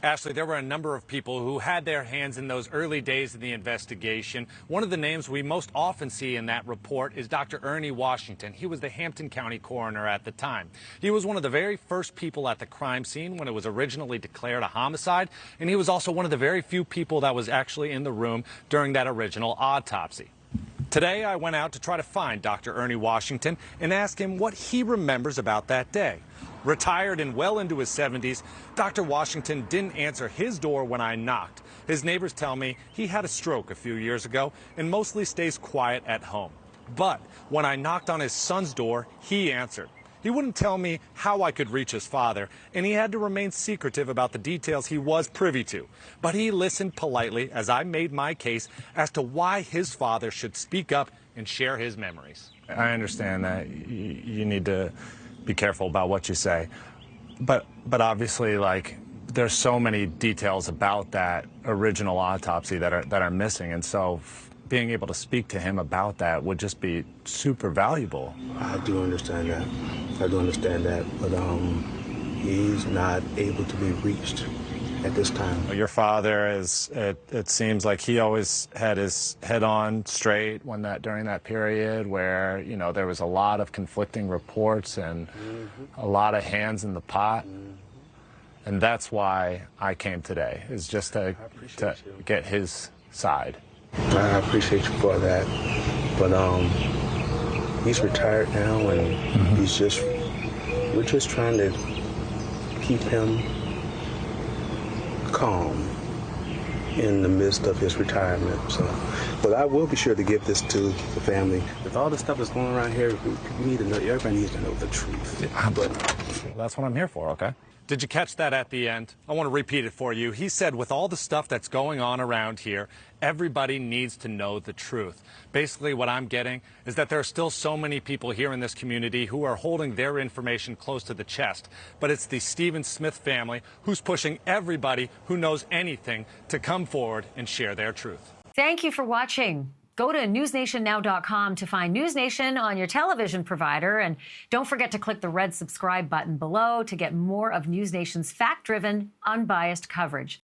Ashleigh, there were a number of people who had their hands in those early days of the investigation. One of the names we most often see in that report is Dr. Ernie Washington. He was the Hampton County coroner at the time. He was one of the very first people at the crime scene when it was originally declared a homicide, and he was also one of the very few people that was actually in the room during that original autopsy. Today, I went out to try to find Dr. Ernie Washington and ask him what he remembers about that day. Retired and well into his 70s, Dr. Washington didn't answer his door when I knocked. His neighbors tell me he had a stroke a few years ago and mostly stays quiet at home. But when I knocked on his son's door, he answered. He wouldn't tell me how I could reach his father, and he had to remain secretive about the details he was privy to. But he listened politely as I made my case as to why his father should speak up and share his memories. I understand that you need to be careful about what you say, but obviously, like, there's so many details about that original autopsy that are missing, and so being able to speak to him about that would just be super valuable. I do understand that. But he's not able to be reached at this time. Your father is, it seems like he always had his head on straight during that period where, you know, there was a lot of conflicting reports and a lot of hands in the pot. And that's why I came today, is just to get his side. I appreciate you for that, but he's retired now, and we're just trying to keep him calm in the midst of his retirement. So, but I will be sure to give this to the family. With all the stuff that's going around here, we need to know. Everybody needs to know the truth. But that's what I'm here for. Okay. Did you catch that at the end? I want to repeat it for you. He said, with all the stuff that's going on around here, everybody needs to know the truth. Basically, what I'm getting is that there are still so many people here in this community who are holding their information close to the chest. But it's the Stephen Smith family who's pushing everybody who knows anything to come forward and share their truth. Thank you for watching. Go to newsnationnow.com to find NewsNation on your television provider. And don't forget to click the red subscribe button below to get more of NewsNation's fact-driven, unbiased coverage.